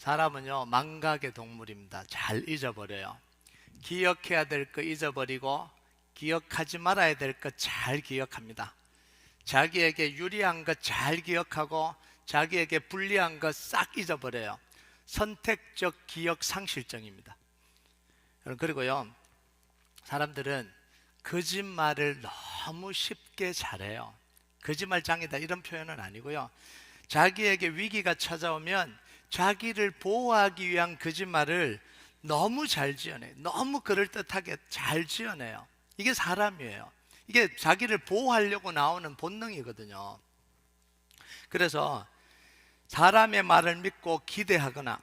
사람은요, 망각의 동물입니다. 잘 잊어버려요. 기억해야 될 거 잊어버리고 기억하지 말아야 될 거 잘 기억합니다. 자기에게 유리한 거 잘 기억하고 자기에게 불리한 거 싹 잊어버려요. 선택적 기억 상실증입니다. 그리고요, 사람들은 거짓말을 너무 쉽게 잘해요. 거짓말장이다 이런 표현은 아니고요, 자기에게 위기가 찾아오면 자기를 보호하기 위한 거짓말을 너무 잘 지어내요. 너무 그럴듯하게 잘 지어내요. 이게 사람이에요. 이게 자기를 보호하려고 나오는 본능이거든요. 그래서 사람의 말을 믿고 기대하거나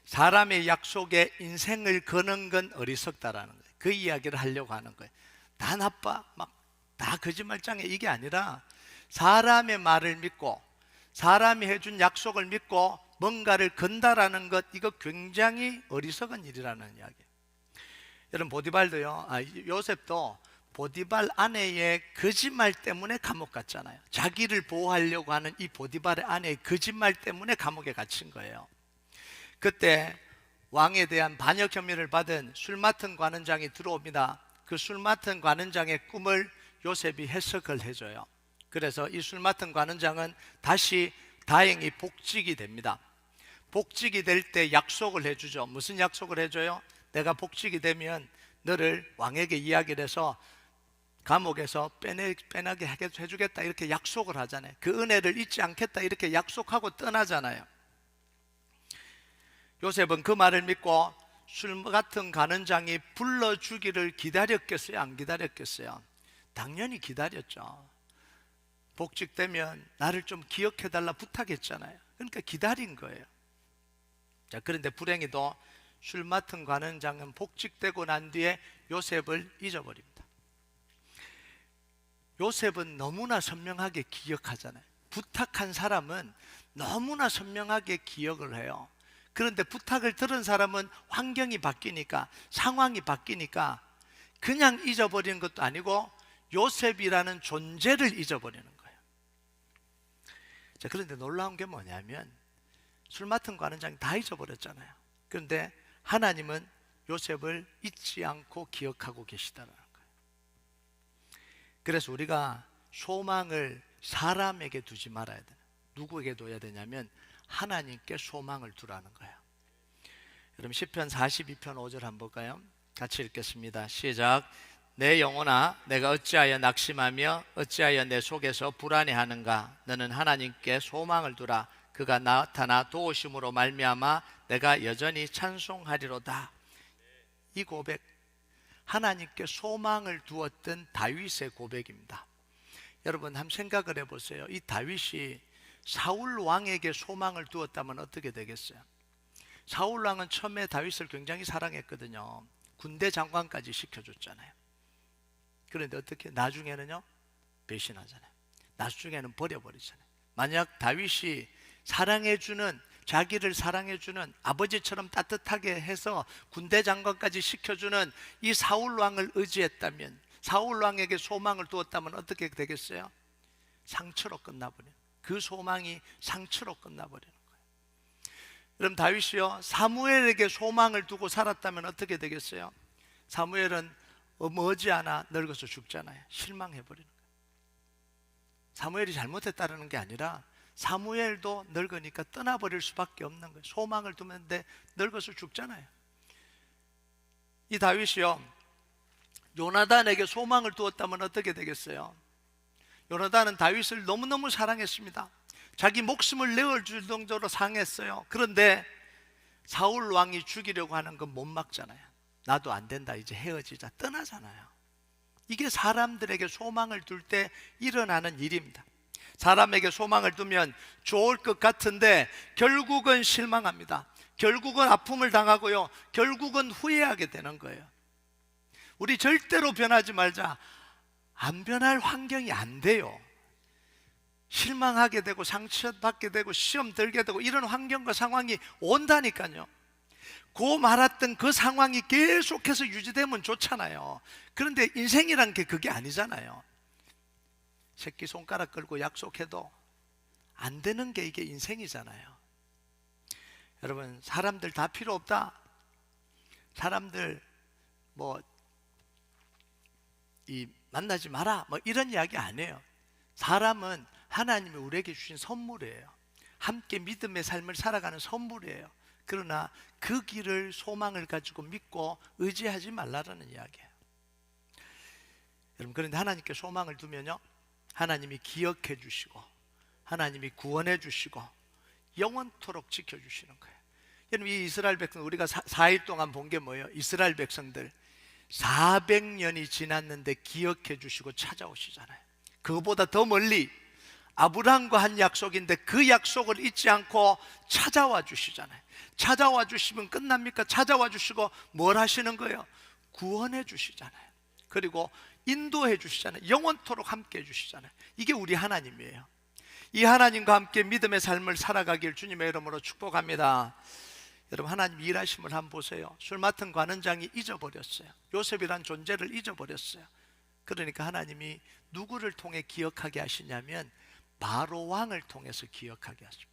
사람의 약속에 인생을 거는 건 어리석다라는 거예요. 그 이야기를 하려고 하는 거예요. 다 나빠, 막 다 거짓말장애, 이게 아니라 사람의 말을 믿고 사람이 해준 약속을 믿고 뭔가를 건다라는 것, 이거 굉장히 어리석은 일이라는 이야기예요. 여러분, 보디발도요, 요셉도 보디발 아내의 거짓말 때문에 감옥 갔잖아요. 자기를 보호하려고 하는 이 보디발의 아내의 거짓말 때문에 감옥에 갇힌 거예요. 그때 왕에 대한 반역 혐의를 받은 술 맡은 관원장이 들어옵니다. 그 술 맡은 관원장의 꿈을 요셉이 해석을 해줘요. 그래서 이 술 맡은 관원장은 다시 다행히 복직이 됩니다. 복직이 될 때 약속을 해주죠. 무슨 약속을 해줘요? 내가 복직이 되면 너를 왕에게 이야기를 해서 감옥에서 빼나게 해주겠다, 이렇게 약속을 하잖아요. 그 은혜를 잊지 않겠다, 이렇게 약속하고 떠나잖아요. 요셉은 그 말을 믿고 술 같은 관원장이 불러주기를 기다렸겠어요? 안 기다렸겠어요? 당연히 기다렸죠. 복직되면 나를 좀 기억해달라 부탁했잖아요. 그러니까 기다린 거예요. 자, 그런데 불행히도 술 맡은 관원장은 복직되고 난 뒤에 요셉을 잊어버립니다. 요셉은 너무나 선명하게 기억하잖아요. 부탁한 사람은 너무나 선명하게 기억을 해요. 그런데 부탁을 들은 사람은 환경이 바뀌니까, 상황이 바뀌니까 그냥 잊어버리는 것도 아니고 요셉이라는 존재를 잊어버리는 거예요. 자, 그런데 놀라운 게 뭐냐면 술 맡은 관원장이 다 잊어버렸잖아요. 그런데 하나님은 요셉을 잊지 않고 기억하고 계시다는 거예요. 그래서 우리가 소망을 사람에게 두지 말아야 돼요. 누구에게 둬야 되냐면 하나님께 소망을 두라는 거예요. 여러분, 시편 42편 5절 한번 볼까요? 같이 읽겠습니다. 시작. 내 영혼아, 내가 어찌하여 낙심하며 어찌하여 내 속에서 불안해하는가? 너는 하나님께 소망을 두라. 그가 나타나 도우심으로 말미암아 내가 여전히 찬송하리로다. 이 고백, 하나님께 소망을 두었던 다윗의 고백입니다. 여러분, 한번 생각을 해보세요. 이 다윗이 사울 왕에게 소망을 두었다면 어떻게 되겠어요? 사울 왕은 처음에 다윗을 굉장히 사랑했거든요. 군대 장관까지 시켜줬잖아요. 그런데 어떻게? 나중에는요, 배신하잖아요. 나중에는 버려버리잖아요. 만약 다윗이 사랑해주는, 자기를 사랑해주는, 아버지처럼 따뜻하게 해서 군대 장관까지 시켜주는 이 사울 왕을 의지했다면, 사울 왕에게 소망을 두었다면 어떻게 되겠어요? 상처로 끝나버려요. 그 소망이 상처로 끝나버리는 거예요. 여러분, 다윗이요, 사무엘에게 소망을 두고 살았다면 어떻게 되겠어요? 사무엘은 머지않아 늙어서 죽잖아요. 실망해버리는 거예요. 사무엘이 잘못했다는 게 아니라 사무엘도 늙으니까 떠나버릴 수밖에 없는 거예요. 소망을 두는데 늙어서 죽잖아요. 이 다윗이요, 요나단에게 소망을 두었다면 어떻게 되겠어요? 요나단은 다윗을 너무너무 사랑했습니다. 자기 목숨을 내어줄 정도로 사랑했어요. 그런데 사울 왕이 죽이려고 하는 건 못 막잖아요. 나도 안 된다, 이제 헤어지자, 떠나잖아요. 이게 사람들에게 소망을 둘 때 일어나는 일입니다. 사람에게 소망을 두면 좋을 것 같은데 결국은 실망합니다. 결국은 아픔을 당하고요, 결국은 후회하게 되는 거예요. 우리 절대로 변하지 말자. 안 변할 환경이 안 돼요. 실망하게 되고 상처받게 되고 시험 들게 되고 이런 환경과 상황이 온다니까요. 고 말았던 그 상황이 계속해서 유지되면 좋잖아요. 그런데 인생이란 게 그게 아니잖아요. 새끼손가락 걸고 약속해도 안 되는 게 이게 인생이잖아요. 여러분, 사람들 다 필요 없다. 사람들 뭐 만나지 마라 뭐 이런 이야기 안 해요. 사람은 하나님이 우리에게 주신 선물이에요. 함께 믿음의 삶을 살아가는 선물이에요. 그러나 그 길을 소망을 가지고 믿고 의지하지 말라라는 이야기예요. 여러분, 그런데 하나님께 소망을 두면요, 하나님이 기억해 주시고 하나님이 구원해 주시고 영원토록 지켜주시는 거예요. 여러분, 이 이스라엘 백성, 우리가 4일 동안 본 게 뭐예요? 이스라엘 백성들 400년이 지났는데 기억해 주시고 찾아오시잖아요. 그거보다 더 멀리 아브라함과 한 약속인데 그 약속을 잊지 않고 찾아와 주시잖아요. 찾아와 주시면 끝납니까? 찾아와 주시고 뭘 하시는 거예요? 구원해 주시잖아요. 그리고 인도해 주시잖아요. 영원토록 함께 해 주시잖아요. 이게 우리 하나님이에요. 이 하나님과 함께 믿음의 삶을 살아가길 주님의 이름으로 축복합니다. 여러분, 하나님 일하심을 한번 보세요. 술 맡은 관원장이 잊어버렸어요. 요셉이란 존재를 잊어버렸어요. 그러니까 하나님이 누구를 통해 기억하게 하시냐면 바로 왕을 통해서 기억하게 하십니다.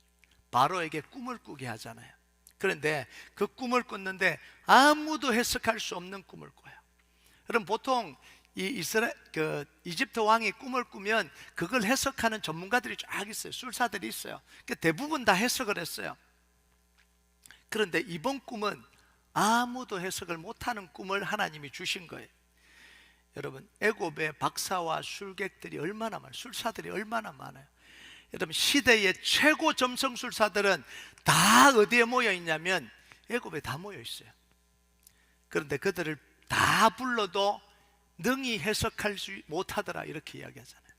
바로에게 꿈을 꾸게 하잖아요. 그런데 그 꿈을 꿨는데 아무도 해석할 수 없는 꿈을 꿔요. 그럼 보통 이집트 왕이 꿈을 꾸면 그걸 해석하는 전문가들이 쫙 있어요. 술사들이 있어요. 그러니까 대부분 다 해석을 했어요. 그런데 이번 꿈은 아무도 해석을 못하는 꿈을 하나님이 주신 거예요. 여러분, 애굽의 박사와 술객들이 얼마나 많아요. 술사들이 얼마나 많아요. 여러분, 시대의 최고 점성술사들은 다 어디에 모여 있냐면 애굽에 다 모여 있어요. 그런데 그들을 다 불러도 능히 해석할 수 못하더라, 이렇게 이야기하잖아요.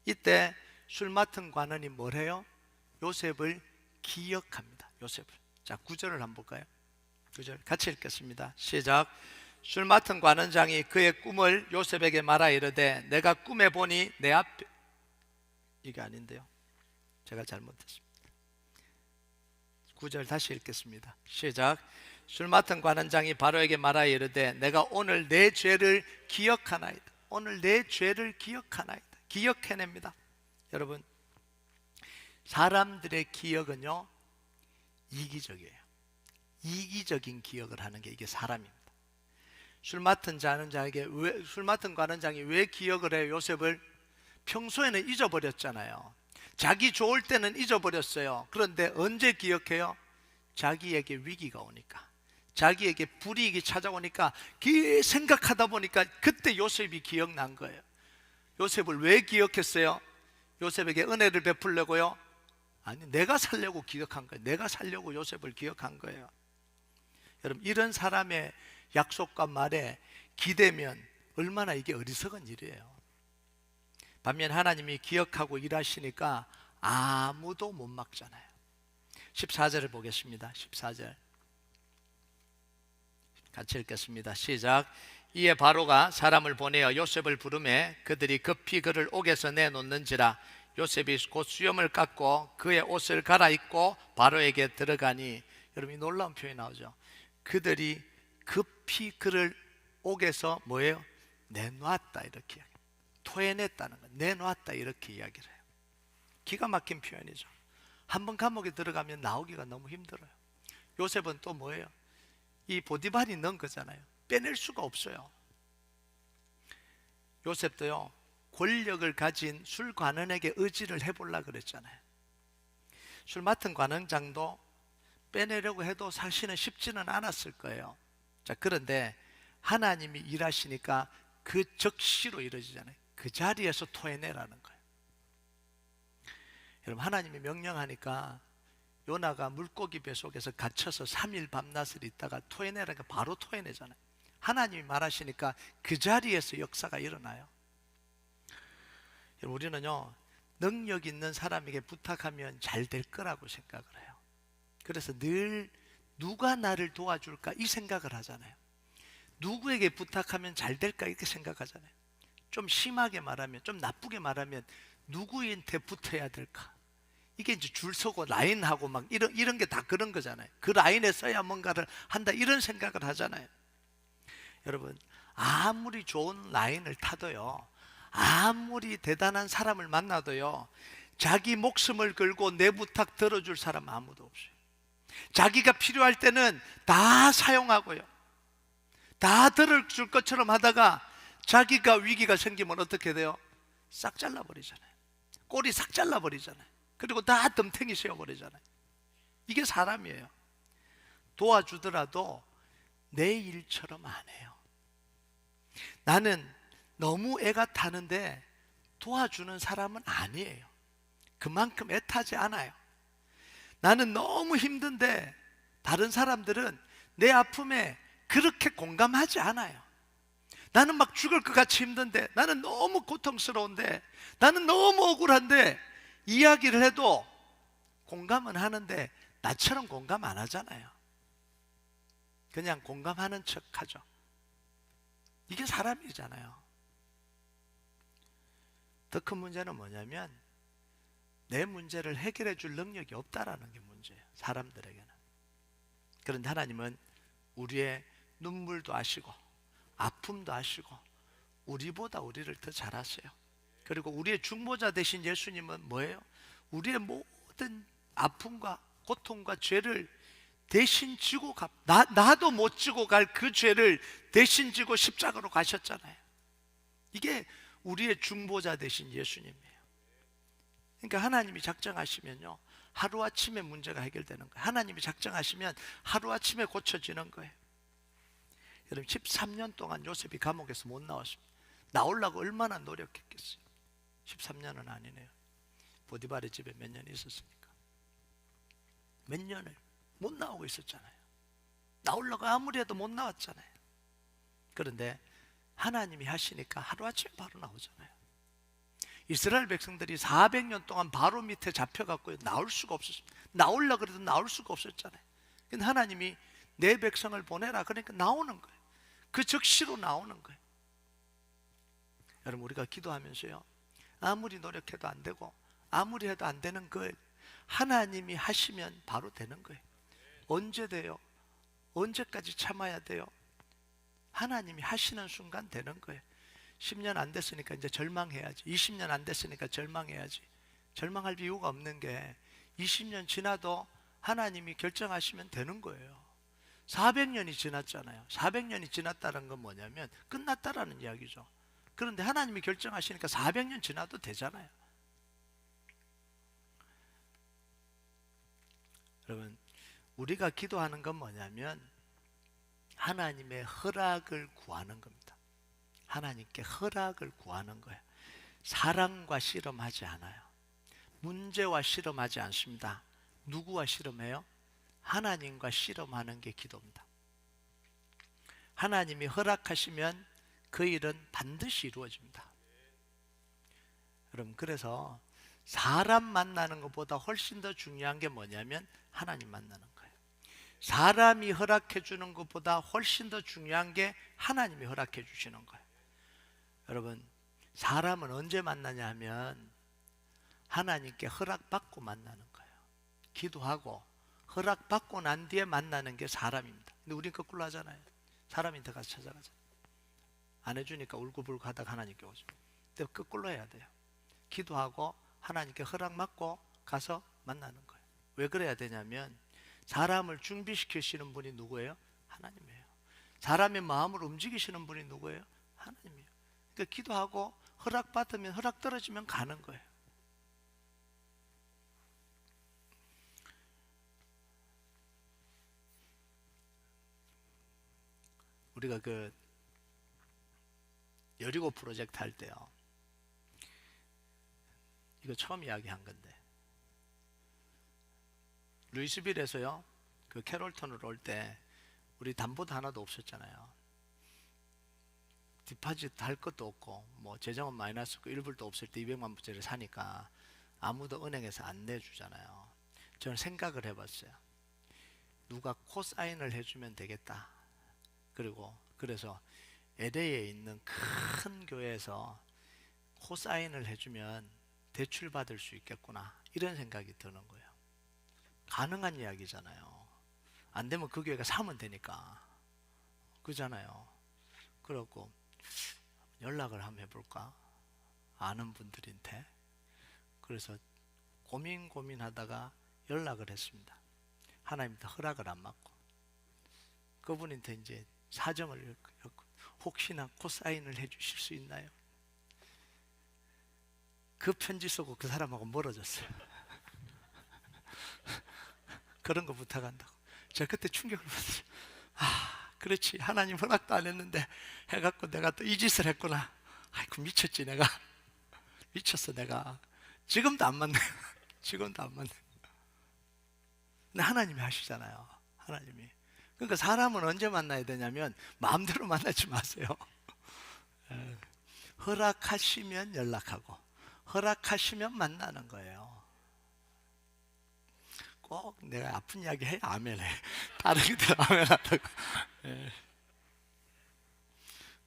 이때 술 맡은 관원이 뭘 해요? 요셉을 기억합니다. 요셉을. 자, 9절을 한번 볼까요? 9절 같이 읽겠습니다. 시작. 술 맡은 관원장이 그의 꿈을 요셉에게 말하 이르되 내가 꿈에 보니 내 앞에, 이게 아닌데요, 제가 잘못했습니다. 9절 다시 읽겠습니다. 시작. 술 맡은 관원장이 바로에게 말하 이르되 내가 오늘 내 죄를 기억하나이다. 오늘 내 죄를 기억하나이다. 기억해냅니다. 여러분, 사람들의 기억은요 이기적이에요. 이기적인 기억을 하는 게 이게 사람입니다. 술 맡은 관원장이 왜 기억을 해요? 요셉을 평소에는 잊어버렸잖아요. 자기 좋을 때는 잊어버렸어요. 그런데 언제 기억해요? 자기에게 위기가 오니까, 자기에게 불이익이 찾아오니까 생각하다 보니까 그때 요셉이 기억난 거예요. 요셉을 왜 기억했어요? 요셉에게 은혜를 베풀려고요? 아니, 내가 살려고 기억한 거예요. 내가 살려고 요셉을 기억한 거예요. 여러분, 이런 사람의 약속과 말에 기대면 얼마나 이게 어리석은 일이에요. 반면 하나님이 기억하고 일하시니까 아무도 못 막잖아요. 14절을 보겠습니다. 14절 같이 읽겠습니다. 시작. 이에 바로가 사람을 보내어 요셉을 부르매 그들이 급히 그를 옥에서 내놓는지라. 요셉이 곧 수염을 깎고 그의 옷을 갈아입고 바로에게 들어가니, 여러분, 이 놀라운 표현이 나오죠. 그들이 급히 그를 옥에서 뭐예요? 내놓았다, 이렇게 토해냈다는 거, 내놓았다, 이렇게 이야기를 해요. 기가 막힌 표현이죠. 한번 감옥에 들어가면 나오기가 너무 힘들어요. 요셉은 또 뭐예요? 이 보디발이 넣은 거잖아요. 빼낼 수가 없어요. 요셉도요, 권력을 가진 술 관원에게 의지를 해보려고 그랬잖아요. 술 맡은 관원장도 빼내려고 해도 사실은 쉽지는 않았을 거예요. 자, 그런데 하나님이 일하시니까 그 적시로 이루어지잖아요. 그 자리에서 토해내라는 거예요. 여러분, 하나님이 명령하니까 요나가 물고기 뱃속에서 갇혀서 3일 밤낮을 있다가 토해내라니까 바로 토해내잖아요. 하나님이 말하시니까 그 자리에서 역사가 일어나요. 여러분, 우리는요, 능력 있는 사람에게 부탁하면 잘 될 거라고 생각을 해요. 그래서 늘 누가 나를 도와줄까 이 생각을 하잖아요. 누구에게 부탁하면 잘 될까 이렇게 생각하잖아요. 좀 심하게 말하면, 좀 나쁘게 말하면 누구한테 붙어야 될까, 이게 이제 줄 서고 라인하고 막 이런 게 다 그런 거잖아요. 그 라인에 서야 뭔가를 한다, 이런 생각을 하잖아요. 여러분, 아무리 좋은 라인을 타도요, 아무리 대단한 사람을 만나도요, 자기 목숨을 걸고 내 부탁 들어줄 사람 아무도 없어요. 자기가 필요할 때는 다 사용하고요, 다 들어줄 것처럼 하다가 자기가 위기가 생기면 어떻게 돼요? 싹 잘라버리잖아요. 꼬리 싹 잘라버리잖아요. 그리고 다 덤탱이 씌워버리잖아요. 이게 사람이에요. 도와주더라도 내 일처럼 안 해요. 나는 너무 애가 타는데 도와주는 사람은 아니에요. 그만큼 애타지 않아요. 나는 너무 힘든데 다른 사람들은 내 아픔에 그렇게 공감하지 않아요. 나는 막 죽을 것 같이 힘든데, 나는 너무 고통스러운데, 나는 너무 억울한데 이야기를 해도 공감은 하는데 나처럼 공감 안 하잖아요. 그냥 공감하는 척 하죠. 이게 사람이잖아요. 더 큰 문제는 뭐냐면 내 문제를 해결해 줄 능력이 없다라는 게 문제예요, 사람들에게는. 그런데 하나님은 우리의 눈물도 아시고 아픔도 아시고 우리보다 우리를 더 잘 아세요. 그리고 우리의 중보자 되신 예수님은 뭐예요? 우리의 모든 아픔과 고통과 죄를 대신 지고 나도 못 지고 갈 그 죄를 대신 지고 십자가로 가셨잖아요. 이게 우리의 중보자 되신 예수님이에요. 그러니까 하나님이 작정하시면요, 하루아침에 문제가 해결되는 거예요. 하나님이 작정하시면 하루아침에 고쳐지는 거예요. 여러분, 13년 동안 요셉이 감옥에서 못 나왔습니다. 나오려고 얼마나 노력했겠어요. 13년은 아니네요. 보디발의 집에 몇 년 있었습니까? 몇 년을 못 나오고 있었잖아요. 나오려고 아무리 해도 못 나왔잖아요. 그런데 하나님이 하시니까 하루아침에 바로 나오잖아요. 이스라엘 백성들이 400년 동안 바로 밑에 잡혀갖고 나올 수가 없었습니다. 나오려고 해도 나올 수가 없었잖아요. 근데 하나님이 내 백성을 보내라 그러니까 나오는 거예요. 그 즉시로 나오는 거예요. 여러분, 우리가 기도하면서요, 아무리 노력해도 안 되고 아무리 해도 안 되는 걸 하나님이 하시면 바로 되는 거예요. 언제 돼요? 언제까지 참아야 돼요? 하나님이 하시는 순간 되는 거예요. 10년 안 됐으니까 이제 절망해야지. 20년 안 됐으니까 절망해야지. 절망할 이유가 없는 게 20년 지나도 하나님이 결정하시면 되는 거예요. 400년이 지났잖아요. 400년이 지났다는 건 뭐냐면 끝났다라는 이야기죠. 그런데 하나님이 결정하시니까 400년 지나도 되잖아요. 여러분, 우리가 기도하는 건 뭐냐면 하나님의 허락을 구하는 겁니다. 하나님께 허락을 구하는 거예요. 사랑과 씨름하지 않아요. 문제와 씨름하지 않습니다. 누구와 씨름해요? 하나님과 씨름하는 게 기도입니다. 하나님이 허락하시면 그 일은 반드시 이루어집니다. 여러분, 그래서 사람 만나는 것보다 훨씬 더 중요한 게 뭐냐면 하나님 만나는 거예요. 사람이 허락해 주는 것보다 훨씬 더 중요한 게 하나님이 허락해 주시는 거예요. 여러분, 사람은 언제 만나냐 하면 하나님께 허락받고 만나는 거예요. 기도하고 허락받고 난 뒤에 만나는 게 사람입니다. 근데 우린 거꾸로 하잖아요. 사람한테 가서 찾아가잖아요. 안 해주니까 울고불고 하다가 하나님께 오죠. 근데 거꾸로 해야 돼요. 기도하고 하나님께 허락받고 가서 만나는 거예요. 왜 그래야 되냐면 사람을 준비시키시는 분이 누구예요? 하나님이에요. 사람의 마음을 움직이시는 분이 누구예요? 하나님이에요. 그러니까 기도하고 허락받으면, 허락 떨어지면 가는 거예요. 우리가 그 여리고 프로젝트 할 때요, 이거 처음 이야기한 건데, 루이스빌에서요 그 캐롤턴으로 올 때 우리 담보도 하나도 없었잖아요. 디파짓 할 것도 없고 뭐 재정은 마이너스고 일불도 없을 때 200만 불짜리 사니까 아무도 은행에서 안 내주잖아요. 저는 생각을 해봤어요. 누가 코사인을 해주면 되겠다. 그래서 LA에 있는 큰 교회에서 코사인을 해주면 대출 받을 수 있겠구나, 이런 생각이 드는 거예요. 가능한 이야기잖아요. 안 되면 그 교회가 사면 되니까, 그잖아요. 그렇고 연락을 한번 해볼까, 아는 분들한테. 그래서 고민하다가 연락을 했습니다. 하나님도 허락을 안 받고 그분한테 이제 사정을 엮고 혹시나 코사인을 해주실 수 있나요? 그 편지 쓰고 그 사람하고 멀어졌어요. 그런 거 부탁한다고. 제가 그때 충격을 받았어요. 아, 그렇지. 하나님 허락도 안 했는데 해갖고 내가 또 이 짓을 했구나. 아이고, 미쳤지 내가. 미쳤어 내가. 지금도 안 맞네. 지금도 안 맞네. 근데 하나님이 하시잖아요. 하나님이. 그러니까 사람은 언제 만나야 되냐면 마음대로 만나지 마세요. 허락하시면 연락하고 허락하시면 만나는 거예요. 꼭 내가 아픈 이야기 해? 아멘 해. 다른 게 아멘 하다고.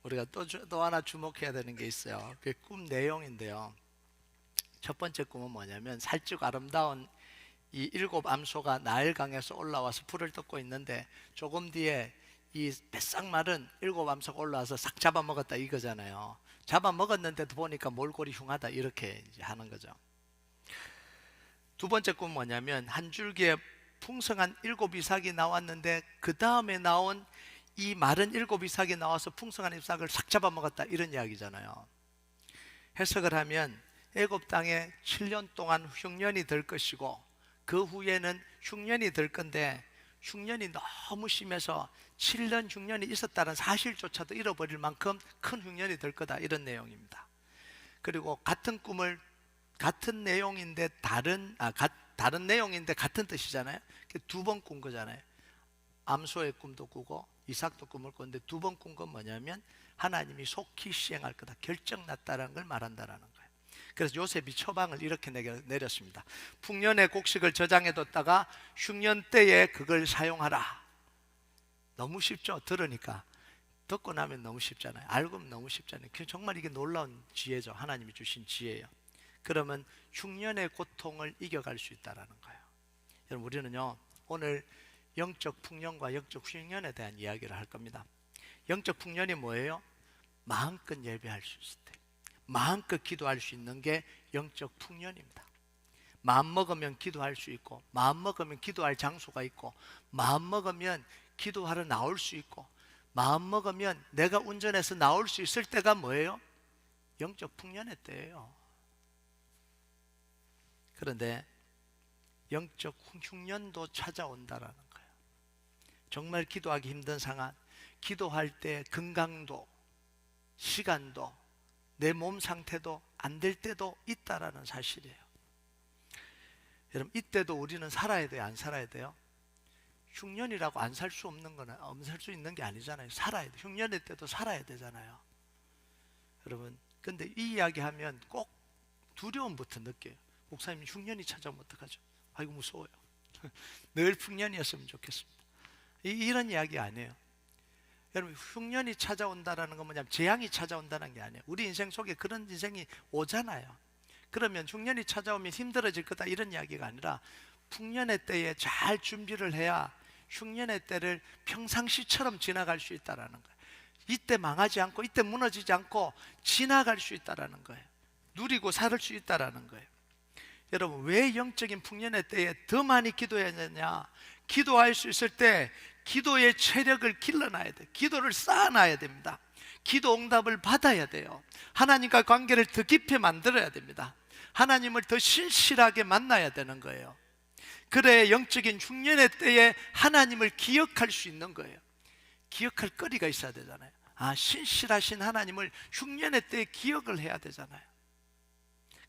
우리가 또 하나 주목해야 되는 게 있어요. 그게 꿈 내용인데요. 첫 번째 꿈은 뭐냐면 살찌고 아름다운 이 7암소가 나일강에서 올라와서 불을 뜯고 있는데 조금 뒤에 이 뱃싹 마른 7암소가 올라와서 싹 잡아먹었다 이거잖아요. 잡아먹었는데도 보니까 몰골이 흉하다 이렇게 이제 하는 거죠. 두 번째 꿈은 뭐냐면 한 줄기에 풍성한 7이삭이 나왔는데 그 다음에 나온 이 마른 7이삭이 나와서 풍성한 잎삭을 싹 잡아먹었다 이런 이야기잖아요. 해석을 하면 애굽 땅에 7년 동안 흉년이 될 것이고 그 후에는 흉년이 될 건데 흉년이 너무 심해서 7년 흉년이 있었다는 사실조차도 잃어버릴 만큼 큰 흉년이 될 거다 이런 내용입니다. 그리고 같은 꿈을 같은 내용인데 다른 내용인데 같은 뜻이잖아요. 두 번 꾼 거잖아요. 암소의 꿈도 꾸고 이삭도 꿈을 꿨는데 두 번 꾼 건 뭐냐면 하나님이 속히 시행할 거다 결정났다는 걸 말한다라는 거예요. 그래서 요셉이 처방을 이렇게 내렸습니다. 풍년의 곡식을 저장해뒀다가 흉년 때에 그걸 사용하라. 너무 쉽죠? 들으니까. 듣고 나면 너무 쉽잖아요. 알고 면 너무 쉽잖아요. 정말 이게 놀라운 지혜죠. 하나님이 주신 지혜예요. 그러면 흉년의 고통을 이겨갈 수 있다는 거예요. 여러분, 우리는요 오늘 영적 풍년과 영적 흉년에 대한 이야기를 할 겁니다. 영적 풍년이 뭐예요? 마음껏 예배할 수 있을 때, 마음껏 기도할 수 있는 게 영적 풍년입니다. 마음 먹으면 기도할 수 있고, 마음 먹으면 기도할 장소가 있고, 마음 먹으면 기도하러 나올 수 있고, 마음 먹으면 내가 운전해서 나올 수 있을 때가 뭐예요? 영적 풍년의 때예요. 그런데 영적 흉년도 찾아온다라는 거예요. 정말 기도하기 힘든 상황, 기도할 때 건강도 시간도 내 몸 상태도 안 될 때도 있다라는 사실이에요. 여러분, 이때도 우리는 살아야 돼요? 안 살아야 돼요? 흉년이라고 안 살 수 없는 거는 안 살 수 있는 게 아니잖아요. 살아야 돼. 흉년의 때도 살아야 되잖아요. 여러분, 근데 이 이야기 하면 꼭 두려움부터 느껴요. 목사님, 흉년이 찾아오면 어떡하죠? 아이고 무서워요. 늘 풍년이었으면 좋겠습니다. 이런 이야기 아니에요. 여러분, 흉년이 찾아온다는 건 뭐냐면 재앙이 찾아온다는 게 아니에요. 우리 인생 속에 그런 인생이 오잖아요. 그러면 흉년이 찾아오면 힘들어질 거다 이런 이야기가 아니라 풍년의 때에 잘 준비를 해야 흉년의 때를 평상시처럼 지나갈 수 있다는 거예요. 이때 망하지 않고 이때 무너지지 않고 지나갈 수 있다는 거예요. 누리고 살 수 있다는 거예요. 여러분, 왜 영적인 풍년의 때에 더 많이 기도해야 되냐? 기도할 수 있을 때 기도의 체력을 길러놔야 돼요. 기도를 쌓아놔야 됩니다. 기도 응답을 받아야 돼요. 하나님과 관계를 더 깊이 만들어야 됩니다. 하나님을 더 신실하게 만나야 되는 거예요. 그래 영적인 흉년의 때에 하나님을 기억할 수 있는 거예요. 기억할 거리가 있어야 되잖아요. 아, 신실하신 하나님을 흉년의 때에 기억을 해야 되잖아요.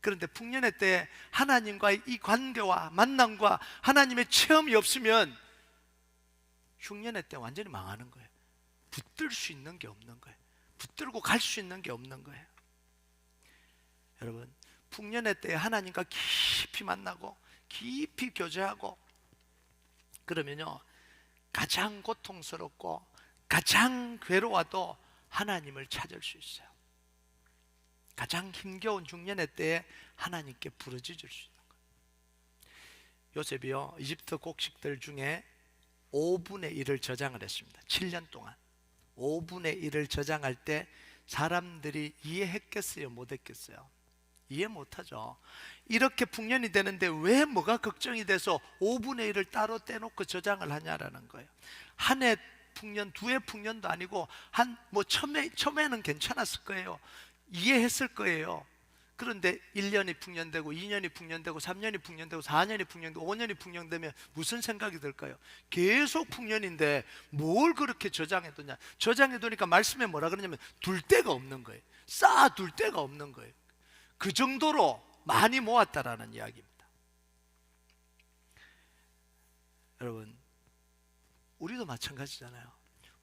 그런데 풍년의 때에 하나님과의 이 관계와 만남과 하나님의 체험이 없으면 흉년의 때 완전히 망하는 거예요. 붙들 수 있는 게 없는 거예요. 붙들고 갈 수 있는 게 없는 거예요. 여러분, 풍년의 때에 하나님과 깊이 만나고 깊이 교제하고 그러면요 가장 고통스럽고 가장 괴로워도 하나님을 찾을 수 있어요. 가장 힘겨운 중년의 때에 하나님께 부르짖을 수 있는 거예요. 요셉이요 이집트 곡식들 중에 5분의 1을 저장을 했습니다. 7년 동안 5분의 1을 저장할 때 사람들이 이해했겠어요? 못했겠어요? 이해 못하죠. 이렇게 풍년이 되는데 왜 뭐가 걱정이 돼서 5분의 1을 따로 떼놓고 저장을 하냐라는 거예요. 한 해 풍년, 두 해 풍년도 아니고 처음에는 괜찮았을 거예요. 이해했을 거예요. 그런데 1년이 풍년되고 2년이 풍년되고 3년이 풍년되고 4년이 풍년되고 5년이 풍년되면 무슨 생각이 들까요? 계속 풍년인데 뭘 그렇게 저장해두냐. 저장해두니까 말씀에 뭐라 그러냐면 둘 데가 없는 거예요. 쌓아둘 데가 없는 거예요. 그 정도로 많이 모았다라는 이야기입니다. 여러분, 우리도 마찬가지잖아요.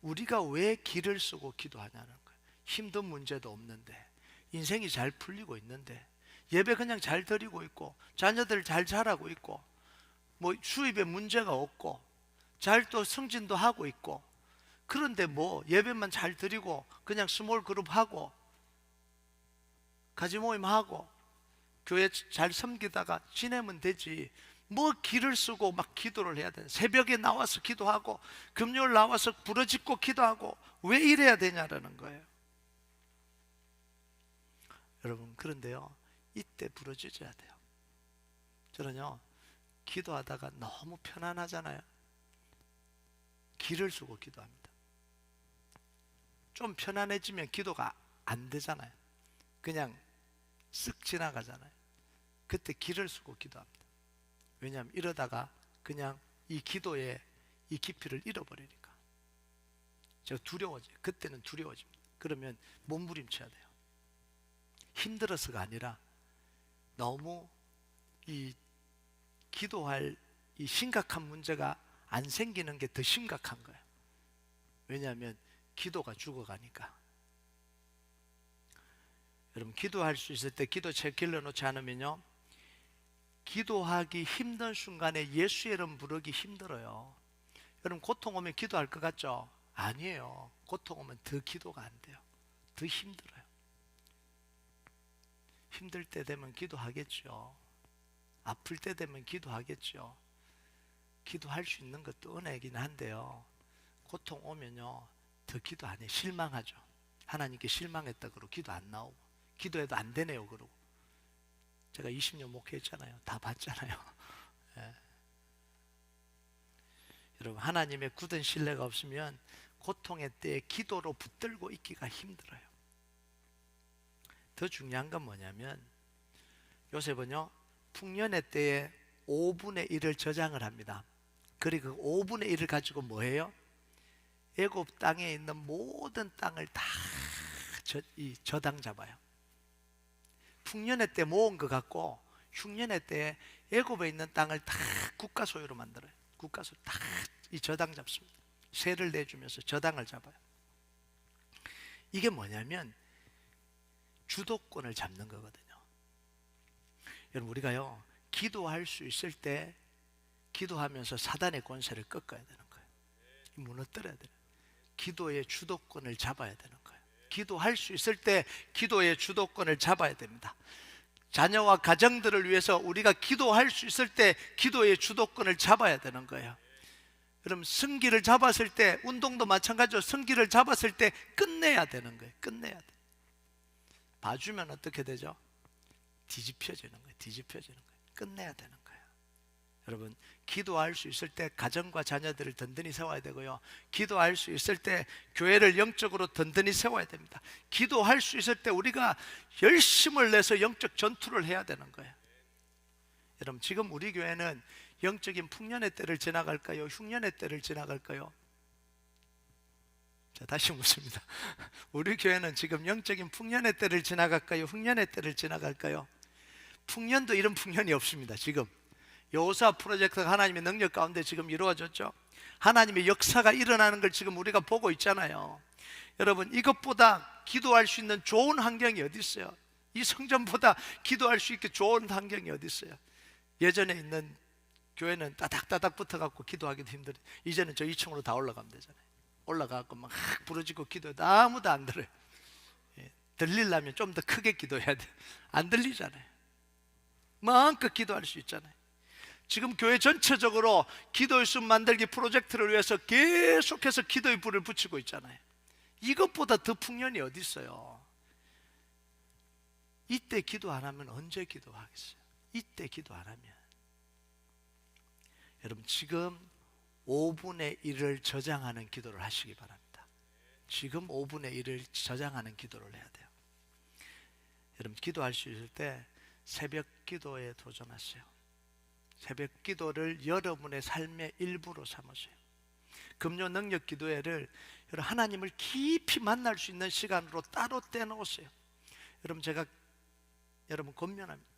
우리가 왜 기를 쓰고 기도하냐는 거예요. 힘든 문제도 없는데, 인생이 잘 풀리고 있는데, 예배 그냥 잘 드리고 있고, 자녀들 잘 자라고 있고, 뭐 수입에 문제가 없고, 잘 또 승진도 하고 있고, 그런데 뭐 예배만 잘 드리고 그냥 스몰 그룹 하고 가지 모임 하고 교회 잘 섬기다가 지내면 되지. 뭐 기를 쓰고 막 기도를 해야 돼. 새벽에 나와서 기도하고 금요일 나와서 부르짖고 기도하고 왜 이래야 되냐라는 거예요. 여러분, 그런데요, 이때 부르짖어야 돼요. 저는요, 기도하다가 너무 편안하잖아요. 기를 쓰고 기도합니다. 좀 편안해지면 기도가 안 되잖아요. 그냥 쓱 지나가잖아요. 그때 기를 쓰고 기도합니다. 왜냐하면 이러다가 그냥 이 기도의 이 깊이를 잃어버리니까. 제가 두려워져요. 그때는 두려워집니다. 그러면 몸부림쳐야 돼요. 힘들어서가 아니라 너무 이 기도할 이 심각한 문제가 안 생기는 게 더 심각한 거예요. 왜냐하면 기도가 죽어가니까. 여러분, 기도할 수 있을 때 기도책 길러놓지 않으면요, 기도하기 힘든 순간에 예수의 이름 부르기 힘들어요. 여러분, 고통 오면 기도할 것 같죠? 아니에요. 고통 오면 더 기도가 안 돼요. 더 힘들어요. 힘들 때 되면 기도하겠죠. 아플 때 되면 기도하겠죠. 기도할 수 있는 것도 은혜이긴 한데요, 고통 오면요 더 기도 안 해요. 실망하죠. 하나님께 실망했다 그러고 기도 안 나오고, 기도해도 안 되네요 그러고. 제가 20년 목회했잖아요. 다 봤잖아요. 예. 여러분, 하나님의 굳은 신뢰가 없으면 고통의 때에 기도로 붙들고 있기가 힘들어요. 더 중요한 건 뭐냐면, 요셉은요 풍년의 때에 5분의 1을 저장을 합니다. 그리고 그 5분의 1을 가지고 뭐 해요? 애굽 땅에 있는 모든 땅을 다 저당 잡아요. 풍년의 때 모은 것 같고 흉년의 때에 애굽에 있는 땅을 다 국가 소유로 만들어요. 국가 소유 다 이 저당 잡습니다. 세를 내주면서 저당을 잡아요. 이게 뭐냐면 주도권을 잡는 거거든요. 여러분, 우리가요 기도할 수 있을 때 기도하면서 사단의 권세를 꺾어야 되는 거예요. 무너뜨려야 돼요. 기도의 주도권을 잡아야 되는 거예요. 기도할 수 있을 때 기도의 주도권을 잡아야 됩니다. 자녀와 가정들을 위해서 우리가 기도할 수 있을 때 기도의 주도권을 잡아야 되는 거예요. 그럼 승기를 잡았을 때, 운동도 마찬가지로 승기를 잡았을 때 끝내야 되는 거예요. 끝내야 돼. 봐주면 어떻게 되죠? 뒤집혀지는 거예요. 뒤집혀지는 거예요. 끝내야 되는 거예요. 여러분, 기도할 수 있을 때 가정과 자녀들을 든든히 세워야 되고요, 기도할 수 있을 때 교회를 영적으로 든든히 세워야 됩니다. 기도할 수 있을 때 우리가 열심을 내서 영적 전투를 해야 되는 거예요. 여러분, 지금 우리 교회는 영적인 풍년의 때를 지나갈까요? 흉년의 때를 지나갈까요? 자, 다시 묻습니다. 우리 교회는 지금 영적인 풍년의 때를 지나갈까요? 흉년의 때를 지나갈까요? 풍년도 이런 풍년이 없습니다. 지금 여호수아 프로젝트가 하나님의 능력 가운데 지금 이루어졌죠. 하나님의 역사가 일어나는 걸 지금 우리가 보고 있잖아요. 여러분, 이것보다 기도할 수 있는 좋은 환경이 어디 있어요? 이 성전보다 기도할 수 있게 좋은 환경이 어디 있어요? 예전에 있는 교회는 따닥따닥 붙어갖고 기도하기도 힘들어요. 이제는 저 2층으로 다 올라가면 되잖아요. 올라가갖고 막 부르짖고 기도해도 아무도 안 들어요. 들리려면 좀 더 크게 기도해야 돼요. 안 들리잖아요. 마음껏 기도할 수 있잖아요. 지금 교회 전체적으로 기도의 숲 만들기 프로젝트를 위해서 계속해서 기도의 불을 붙이고 있잖아요. 이것보다 더 풍년이 어디 있어요? 이때 기도 안 하면 언제 기도하겠어요? 이때 기도 안 하면. 여러분, 지금 5분의 1을 저장하는 기도를 하시기 바랍니다. 지금 5분의 1을 저장하는 기도를 해야 돼요. 여러분, 기도할 수 있을 때 새벽 기도에 도전하세요. 새벽 기도를 여러분의 삶의 일부로 삼으세요. 금요 능력 기도회를 하나님을 깊이 만날 수 있는 시간으로 따로 떼놓으세요. 여러분, 제가 여러분 권면합니다.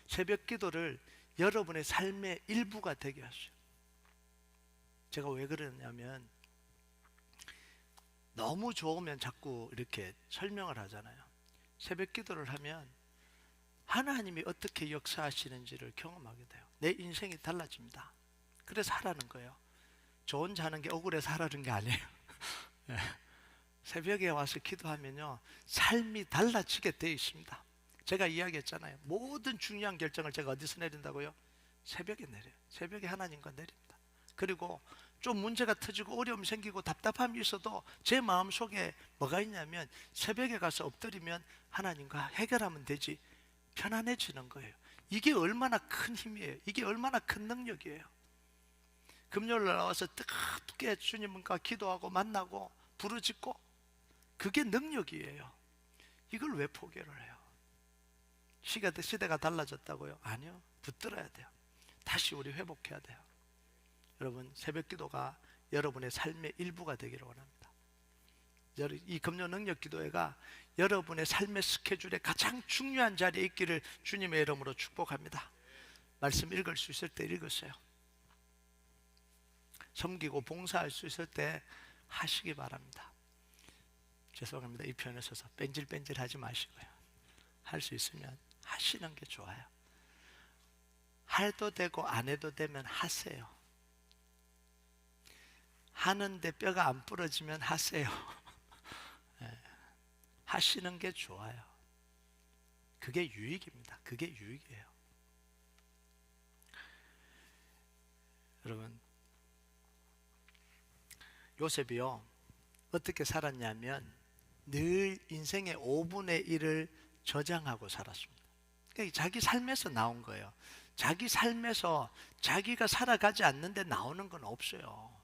새벽 기도를 여러분의 삶의 일부가 되게 하세요. 제가 왜 그러냐면, 너무 좋으면 자꾸 이렇게 설명을 하잖아요. 새벽 기도를 하면 하나님이 어떻게 역사하시는지를 경험하게 돼요. 내 인생이 달라집니다. 그래서 하라는 거예요. 저 혼자 하는 게 억울해서 하라는 게 아니에요. 네. 새벽에 와서 기도하면요, 삶이 달라지게 되어 있습니다. 제가 이야기했잖아요. 모든 중요한 결정을 제가 어디서 내린다고요? 새벽에 내려요. 새벽에 하나님과 내립니다. 그리고 좀 문제가 터지고 어려움이 생기고 답답함이 있어도 제 마음속에 뭐가 있냐면, 새벽에 가서 엎드리면 하나님과 해결하면 되지, 편안해지는 거예요. 이게 얼마나 큰 힘이에요. 이게 얼마나 큰 능력이에요. 금요일 날 나와서 뜨겁게 주님과 기도하고 만나고 부르짖고, 그게 능력이에요. 이걸 왜 포기를 해요? 시대가 달라졌다고요? 아니요. 붙들어야 돼요. 다시 우리 회복해야 돼요. 여러분, 새벽 기도가 여러분의 삶의 일부가 되기를 원합니다. 이 금요 능력 기도회가 여러분의 삶의 스케줄에 가장 중요한 자리에 있기를 주님의 이름으로 축복합니다. 말씀 읽을 수 있을 때 읽으세요. 섬기고 봉사할 수 있을 때 하시기 바랍니다. 죄송합니다. 이 표현에 서서 뺀질뺀질 하지 마시고요. 할 수 있으면 하시는 게 좋아요. 해도 되고 안 해도 되면 하세요. 하는데 뼈가 안 부러지면 하세요. 네. 하시는 게 좋아요. 그게 유익입니다. 그게 유익이에요. 여러분, 요셉이요, 어떻게 살았냐면 늘 인생의 5분의 1을 저장하고 살았습니다. 그러니까 자기 삶에서 나온 거예요. 자기 삶에서 자기가 살아가지 않는데 나오는 건 없어요.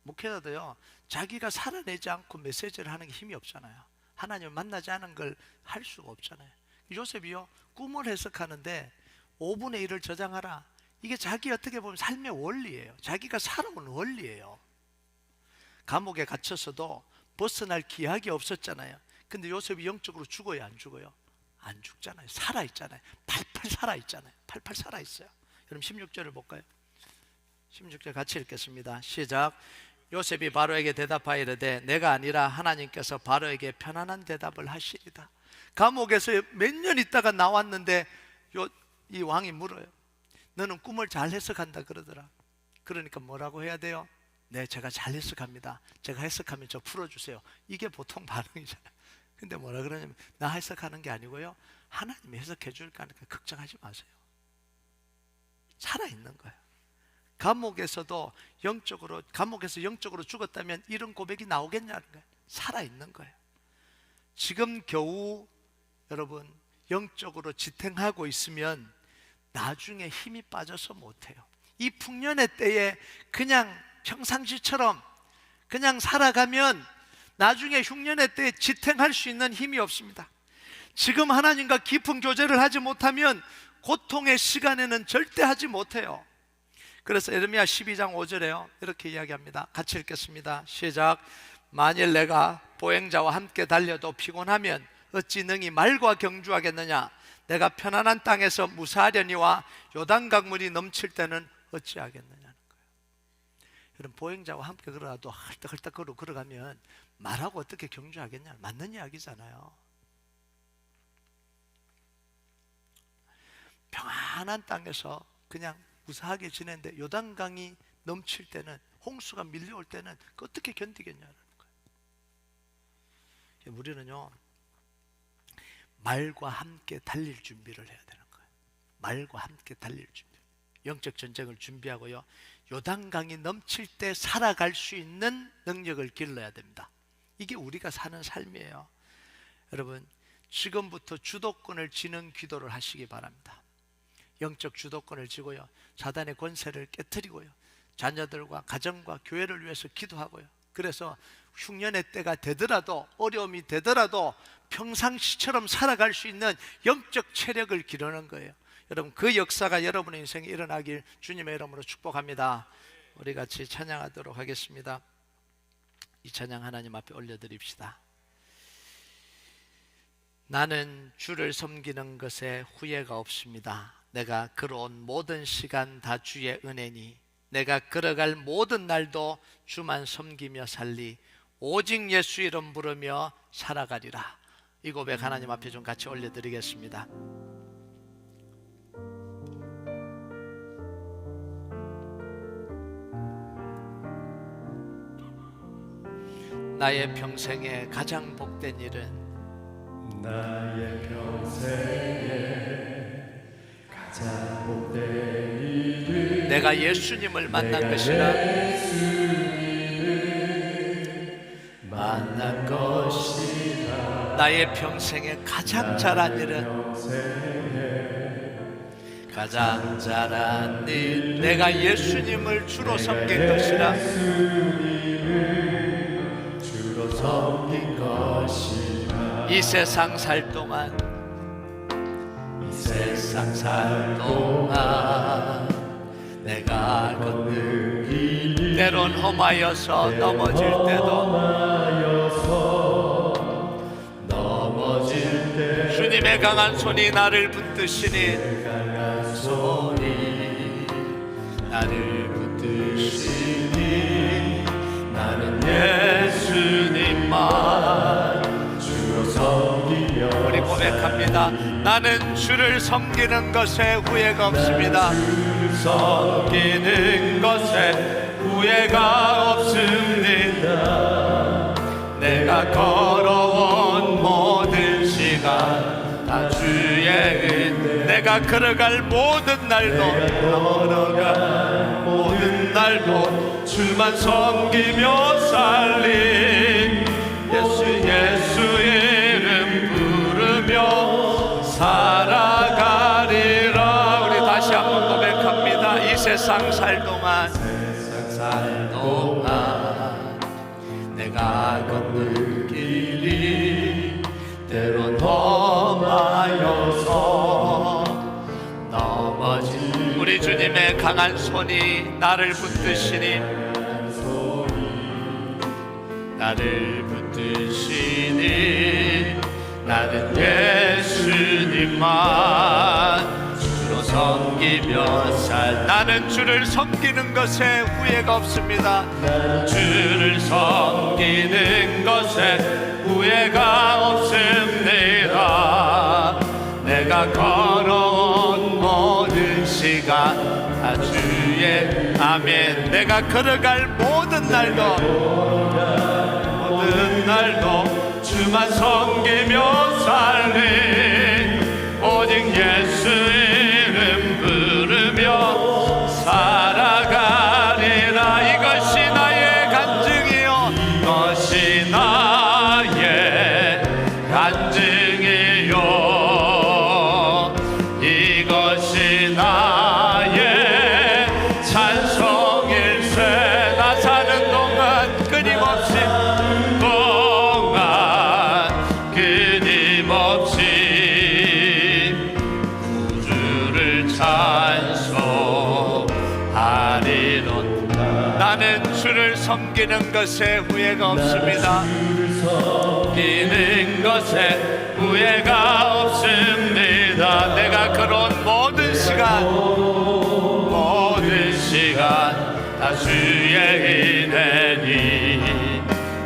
목회자도요, 자기가 살아내지 않고 메시지를 하는 게 힘이 없잖아요. 하나님을 만나지 않은 걸 할 수가 없잖아요. 요셉이요, 꿈을 해석하는데 5분의 1을 저장하라. 이게 자기 어떻게 보면 삶의 원리예요. 자기가 살아온 원리예요. 감옥에 갇혀서도 벗어날 기약이 없었잖아요. 근데 요셉이 영적으로 죽어요, 안 죽어요? 안 죽잖아요. 살아있잖아요. 팔팔 살아있잖아요. 팔팔 살아있어요. 여러분 16절을 볼까요? 16절 같이 읽겠습니다. 시작. 요셉이 바로에게 대답하여 이르되 내가 아니라 하나님께서 바로에게 편안한 대답을 하시리다. 감옥에서 몇 년 있다가 나왔는데 이 왕이 물어요. 너는 꿈을 잘 해석한다 그러더라. 그러니까 뭐라고 해야 돼요? 네, 제가 잘 해석합니다. 제가 해석하면 저 풀어주세요. 이게 보통 반응이잖아요. 근데 뭐라 그러냐면, 나 해석하는 게 아니고요, 하나님이 해석해 줄 거니까 걱정하지 마세요. 살아있는 거예요. 감옥에서 영적으로 죽었다면 이런 고백이 나오겠냐는 거예요. 살아있는 거예요. 지금 겨우 여러분 영적으로 지탱하고 있으면 나중에 힘이 빠져서 못해요. 이 풍년의 때에 그냥 평상시처럼 그냥 살아가면 나중에 흉년의 때에 지탱할 수 있는 힘이 없습니다. 지금 하나님과 깊은 교제를 하지 못하면 고통의 시간에는 절대 하지 못해요. 그래서 에르미야 12장 5절에요 이렇게 이야기합니다. 같이 읽겠습니다. 시작. 만일 내가 보행자와 함께 달려도 피곤하면 어찌 능히 말과 경주하겠느냐. 내가 편안한 땅에서 무사하려니와 요단강물이 넘칠 때는 어찌하겠느냐는 거예요. 여러분, 보행자와 함께 걸어도 헐떡헐떡 걸어가면 말하고 어떻게 경주하겠냐. 맞는 이야기잖아요. 평안한 땅에서 그냥 무사하게 지내는데 요단강이 넘칠 때는, 홍수가 밀려올 때는 어떻게 견디겠냐는 거예요. 우리는요, 말과 함께 달릴 준비를 해야 되는 거예요. 말과 함께 달릴 준비. 영적 전쟁을 준비하고요, 요단강이 넘칠 때 살아갈 수 있는 능력을 길러야 됩니다. 이게 우리가 사는 삶이에요. 여러분, 지금부터 주도권을 쥐는 기도를 하시기 바랍니다. 영적 주도권을 쥐고요, 사단의 권세를 깨트리고요, 자녀들과 가정과 교회를 위해서 기도하고요. 그래서 흉년의 때가 되더라도, 어려움이 되더라도 평상시처럼 살아갈 수 있는 영적 체력을 기르는 거예요. 여러분, 그 역사가 여러분의 인생에 일어나길 주님의 이름으로 축복합니다. 우리 같이 찬양하도록 하겠습니다. 이 찬양 하나님 앞에 올려드립시다. 나는 주를 섬기는 것에 후회가 없습니다. 내가 걸어온 모든 시간 다 주의 은혜니, 내가 걸어갈 모든 날도 주만 섬기며 살리, 오직 예수 이름 부르며 살아가리라. 이 고백 하나님 앞에 좀 같이 올려드리겠습니다. 나의 평생에 가장 복된 일은, 나의 평생에 가장 복된 일은 내가 예수님을 만난 것이라. 만난 것이라. 나의 평생에 가장 잘한 일은, 가장 잘한 일, 내가 예수님을 주로 섬긴 것이라. 주로 섬긴 것이라. 이 세상 살 동안, 이 세상 살 동안 내가 걷는 길, 때론 험하여서 넘어질 때도 주님의 강한 손이 나를 붙드시니, 나를 붙드시니, 나는 예수님만 주로 섬기며. 우리 고백합니다. 나는 주를 섬기는 것에 후회가 없습니다. 섬기는 것에 후회가 없습니다. 내가 걸어온 모든 시간 다 주의 은, 내가 걸어갈 모든 날도, 주만 섬기며 살리, 예수 이름 부르며 살아가리라. 우리 다시 한번 고백합니다. 이 세상 살 동안, 내가 걷는 길이 때론 험하여서 넘어진, 우리 주님의 강한 손이 나를 붙드시니, 나를 붙드시니, 나는 예수님만 주로 섬기며 살. 나는 주를 섬기는 것에 후회가 없습니다. 주를 섬기는 것에 후회가 없습니다. 내가 걸어온 모든 시간 다 주의, 아멘. 내가 걸어갈 모든 날도 주만 섬기며 살리, 오직 예수 이름 부르며 살아가리라. 이것이 나의 간증이요, 이것이 나의 간증이요, 이것이 나의 찬송일세. 나 사는 동안 끊임없이 나는 주를 섬기는 것에 후회가 없습니다. 섬기는 것에 후회가 없습니다. 내가 걸어온 모든 시간 다 주의 은혜니,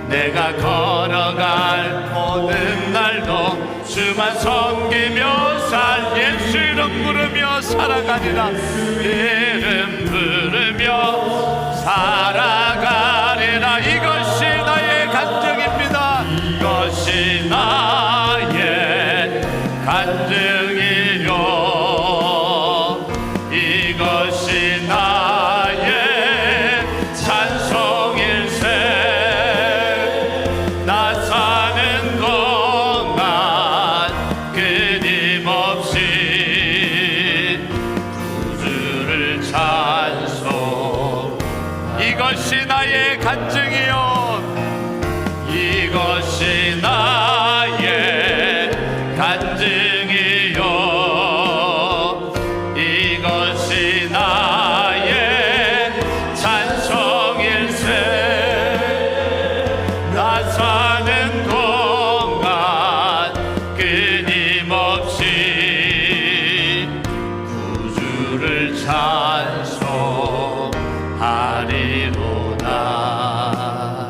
내가 걸어갈 모든 날도 주만 섬기며 살. 예수 이름 부르며 살아가리라. 이름 부르며 살아가리라. 이것이 나의 간증입니다. 이것이 나의 간증이요, 이것이 나의 찬송일세. 나 사는 동안 사